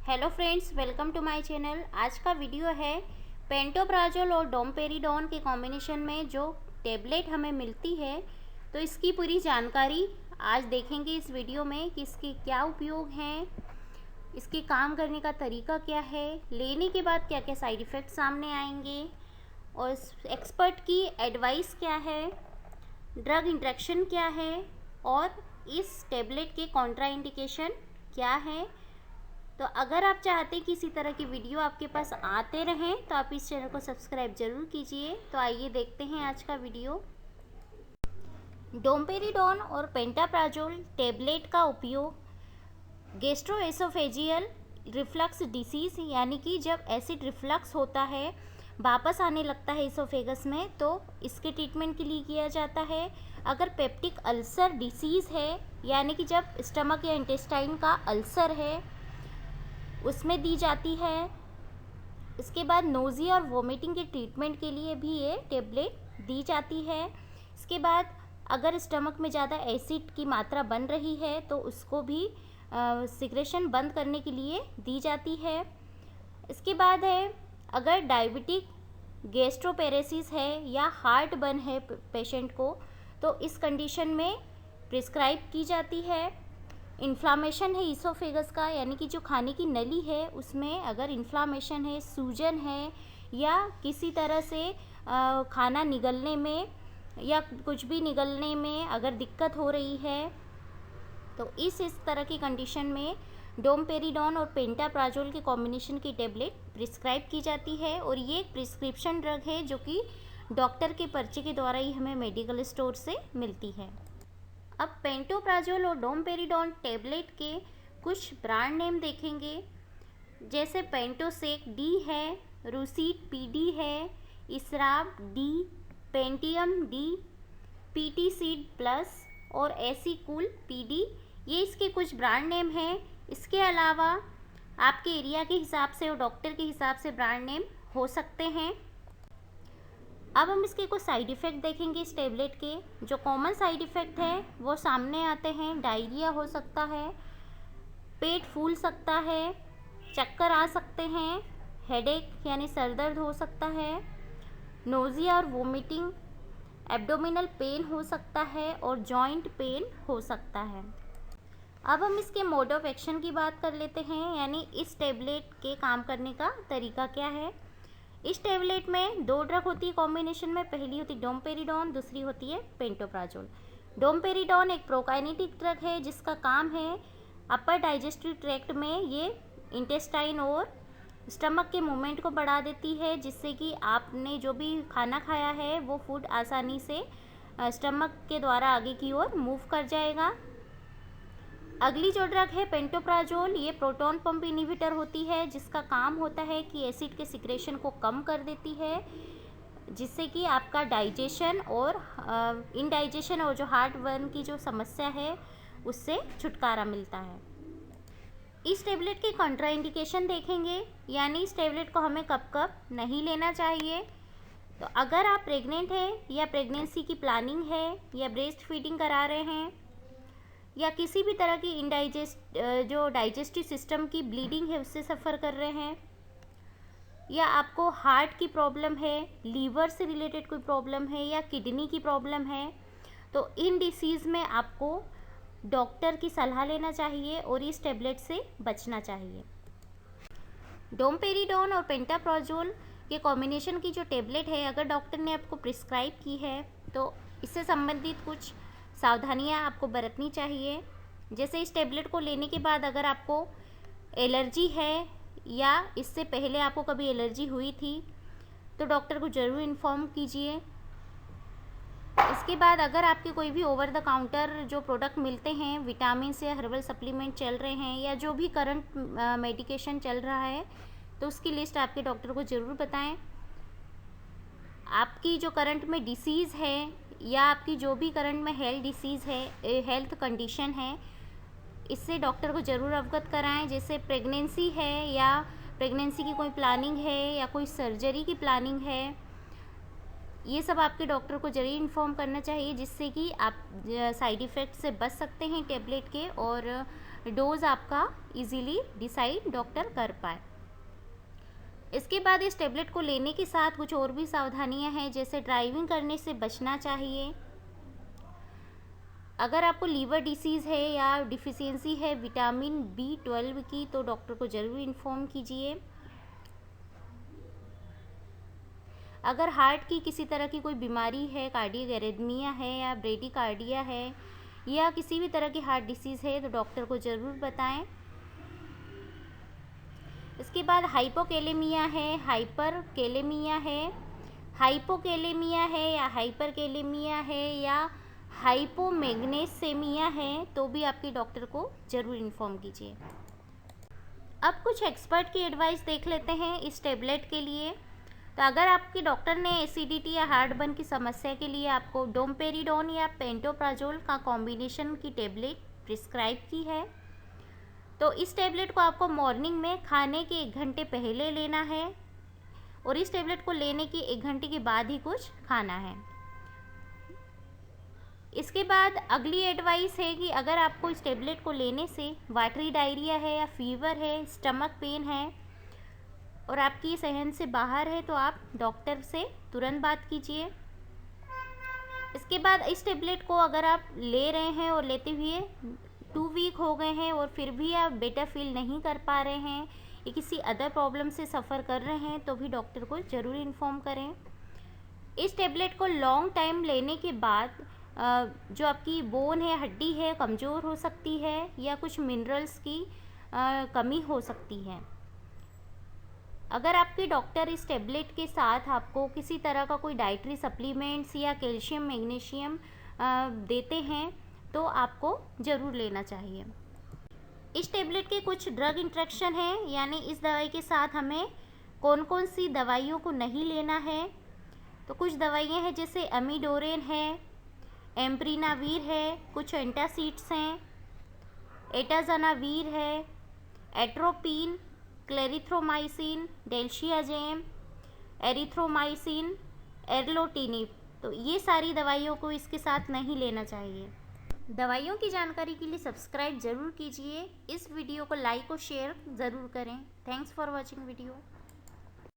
Hello friends, welcome to my channel. आज का video है पेंटोप्राजोल और डोमपेरिडोन के कॉम्बिनेशन में जो टेबलेट हमें मिलती है, तो इसकी पूरी जानकारी आज देखेंगे इस वीडियो में कि इसके क्या उपयोग हैं, इसके काम करने का तरीका क्या है, लेने के बाद क्या क्या साइड इफ़ेक्ट सामने आएंगे और एक्सपर्ट की एडवाइस क्या है, ड्रग इंटरेक्शन क्या है और इस टेबलेट के कॉन्ट्राइंडिकेशन क्या है। तो अगर आप चाहते हैं कि इसी तरह की वीडियो आपके पास आते रहें तो आप इस चैनल को सब्सक्राइब जरूर कीजिए। तो आइए देखते हैं आज का वीडियो। डोमपेरिडोन और पेंटाप्राजोल टेबलेट का उपयोग गैस्ट्रोएसोफेजियल रिफ्लक्स डिसीज़ यानी कि जब एसिड रिफ्लक्स होता है, वापस आने लगता है इसोफेगस में, तो इसके ट्रीटमेंट के लिए किया जाता है। अगर पेप्टिक अल्सर डिसीज़ है यानी कि जब स्टमक या इंटेस्टाइन का अल्सर है, उसमें दी जाती है। इसके बाद नोज़िया और वोमिटिंग के ट्रीटमेंट के लिए भी ये टेबलेट दी जाती है। इसके बाद अगर स्टमक में ज़्यादा एसिड की मात्रा बन रही है तो उसको भी सिक्रेशन बंद करने के लिए दी जाती है। इसके बाद है अगर डायबिटिक गैस्ट्रोपेरेसिस है या हार्ट बर्न है पेशेंट को, तो इस कंडीशन में प्रिस्क्राइब की जाती है। इन्फ्लामेशन है ईसोफेगस का यानी कि जो खाने की नली है उसमें अगर इन्फ्लामेशन है, सूजन है या किसी तरह से खाना निगलने में या कुछ भी निगलने में अगर दिक्कत हो रही है, तो इस तरह की कंडीशन में डोमपेरिडोन और पेंटाप्राजोल के कॉम्बिनेशन की टेबलेट प्रिस्क्राइब की जाती है। और ये एक प्रिस्क्रिप्शन ड्रग है जो कि डॉक्टर के पर्चे के द्वारा ही हमें मेडिकल स्टोर से मिलती है। अब पेंटोप्राजोल और डोमपेरिडोन टेबलेट के कुछ ब्रांड नेम देखेंगे, जैसे पेंटोसेक डी है, रूसीट पीडी है, इसराब डी, पेंटियम डी, पीटीसीड प्लस और एसीकूल पीडी, ये इसके कुछ ब्रांड नेम हैं। इसके अलावा आपके एरिया के हिसाब से और डॉक्टर के हिसाब से ब्रांड नेम हो सकते हैं। अब हम इसके कुछ साइड इफ़ेक्ट देखेंगे। इस टेबलेट के जो कॉमन साइड इफ़ेक्ट है वो सामने आते हैं। डायरिया हो सकता है, पेट फूल सकता है, चक्कर आ सकते हैं, हेडेक यानी सर दर्द हो सकता है, नोज़िया और वोमिटिंग, एब्डोमिनल पेन हो सकता है और जॉइंट पेन हो सकता है। अब हम इसके मोड ऑफ एक्शन की बात कर लेते हैं, यानी इस टेबलेट के काम करने का तरीका क्या है। इस टेबलेट में दो ड्रग होती है कॉम्बिनेशन में, पहली होती है डोमपेरिडोन, दूसरी होती है पेंटोप्राजोल। डोमपेरिडोन एक प्रोकाइनेटिक ड्रग है जिसका काम है अपर डाइजेस्टिव ट्रैक्ट में ये इंटेस्टाइन और स्टमक के मूवमेंट को बढ़ा देती है, जिससे कि आपने जो भी खाना खाया है वो फूड आसानी से स्टमक के द्वारा आगे की ओर मूव कर जाएगा। अगली जो ड्रग है पेंटोप्राजोल, ये प्रोटॉन पंप इनहिबिटर होती है, जिसका काम होता है कि एसिड के सिक्रेशन को कम कर देती है, जिससे कि आपका डाइजेशन और इनडाइजेशन और जो हार्ट बर्न की जो समस्या है उससे छुटकारा मिलता है। इस टेबलेट के कॉन्ट्राइंडिकेशन देखेंगे, यानी इस टेबलेट को हमें कब कब नहीं लेना चाहिए। तो अगर आप प्रेग्नेंट हैं या प्रेगनेंसी की प्लानिंग है या ब्रेस्ट फीडिंग करा रहे हैं या किसी भी तरह की जो डाइजेस्टिव सिस्टम की ब्लीडिंग है उससे सफ़र कर रहे हैं, या आपको हार्ट की प्रॉब्लम है, लीवर से रिलेटेड कोई प्रॉब्लम है या किडनी की प्रॉब्लम है, तो इन डिसीज़ में आपको डॉक्टर की सलाह लेना चाहिए और इस टेबलेट से बचना चाहिए। डोमपेरिडोन और पेंटाप्राजोल के कॉम्बिनेशन की जो टेबलेट है, अगर डॉक्टर ने आपको प्रिस्क्राइब की है तो इससे संबंधित कुछ सावधानियां आपको बरतनी चाहिए। जैसे इस टेबलेट को लेने के बाद अगर आपको एलर्जी है या इससे पहले आपको कभी एलर्जी हुई थी तो डॉक्टर को ज़रूर इन्फॉर्म कीजिए। इसके बाद अगर आपके कोई भी ओवर द काउंटर जो प्रोडक्ट मिलते हैं, विटामिन या हर्बल सप्लीमेंट चल रहे हैं या जो भी करंट मेडिकेशन चल रहा है, तो उसकी लिस्ट आपके डॉक्टर को ज़रूर बताएं। आपकी जो करंट में डिसीज़ है या आपकी जो भी करंट में हेल्थ कंडीशन है, इससे डॉक्टर को ज़रूर अवगत कराएं। जैसे प्रेगनेंसी है या प्रेगनेंसी की कोई प्लानिंग है या कोई सर्जरी की प्लानिंग है, ये सब आपके डॉक्टर को ज़रूर इन्फॉर्म करना चाहिए, जिससे कि आप साइड इफ़ेक्ट से बच सकते हैं टेबलेट के और डोज आपका इजीली डिसाइड डॉक्टर कर पाए। इसके बाद इस टेबलेट को लेने के साथ कुछ और भी सावधानियां हैं, जैसे ड्राइविंग करने से बचना चाहिए। अगर आपको लीवर डिसीज़ है या डिफिशियंसी है विटामिन B12 की, तो डॉक्टर को ज़रूर इन्फॉर्म कीजिए। अगर हार्ट की किसी तरह की कोई बीमारी है, कार्डियक एरिथमिया है या ब्रेडिकार्डिया है या किसी भी तरह की हार्ट डिसीज़ है, तो डॉक्टर को ज़रूर बताएं। इसके बाद हाइपोकेलेमिया है, हाइपरकेलेमिया है, हाइपोकेलेमिया है या हाइपरकेलेमिया है या हाइपोमैग्नेसेमिया है, तो भी आपके डॉक्टर को ज़रूर इन्फॉर्म कीजिए। अब कुछ एक्सपर्ट की एडवाइस देख लेते हैं इस टेबलेट के लिए। तो अगर आपके डॉक्टर ने एसिडिटी या हार्टबर्न की समस्या के लिए आपको डोमपेरिडोन या पेंटोप्राजोल का कॉम्बिनेशन की टेबलेट प्रिस्क्राइब की है, तो इस टेबलेट को आपको मॉर्निंग में खाने के 1 घंटे पहले लेना है और इस टेबलेट को लेने के 1 घंटे के बाद ही कुछ खाना है। इसके बाद अगली एडवाइस है कि अगर आपको इस टेबलेट को लेने से वाटरी डायरिया है या फीवर है, स्टमक पेन है और आपकी सहन से बाहर है, तो आप डॉक्टर से तुरंत बात कीजिए। इसके बाद इस टेबलेट को अगर आप ले रहे हैं और लेते हुए 2 वीक हो गए हैं और फिर भी आप बेटर फील नहीं कर पा रहे हैं या किसी अदर प्रॉब्लम से सफ़र कर रहे हैं, तो भी डॉक्टर को ज़रूर इन्फॉर्म करें। इस टेबलेट को लॉन्ग टाइम लेने के बाद जो आपकी बोन है, हड्डी है, कमज़ोर हो सकती है या कुछ मिनरल्स की कमी हो सकती है। अगर आपके डॉक्टर इस टेबलेट के साथ आपको किसी तरह का कोई डाइटरी सप्लीमेंट्स या कैल्शियम मैग्नीशियम देते हैं, तो आपको ज़रूर लेना चाहिए। इस टेबलेट के कुछ ड्रग इंटरेक्शन हैं, यानी इस दवाई के साथ हमें कौन कौन सी दवाइयों को नहीं लेना है। तो कुछ दवाइयाँ हैं जैसे एमिडोरेन है, एम्प्रीनावीर है, कुछ एंटासिड्स हैं, एटाजानावीर है, एट्रोपिन, क्लेरिथ्रोमाइसिन, डेल्शियाजेम, एरिथ्रोमाइसिन, एर्लोटिनिब, तो ये सारी दवाइयों को इसके साथ नहीं लेना चाहिए। दवाइयों की जानकारी के लिए सब्सक्राइब ज़रूर कीजिए। इस वीडियो को लाइक और शेयर ज़रूर करें। Thanks for watching video.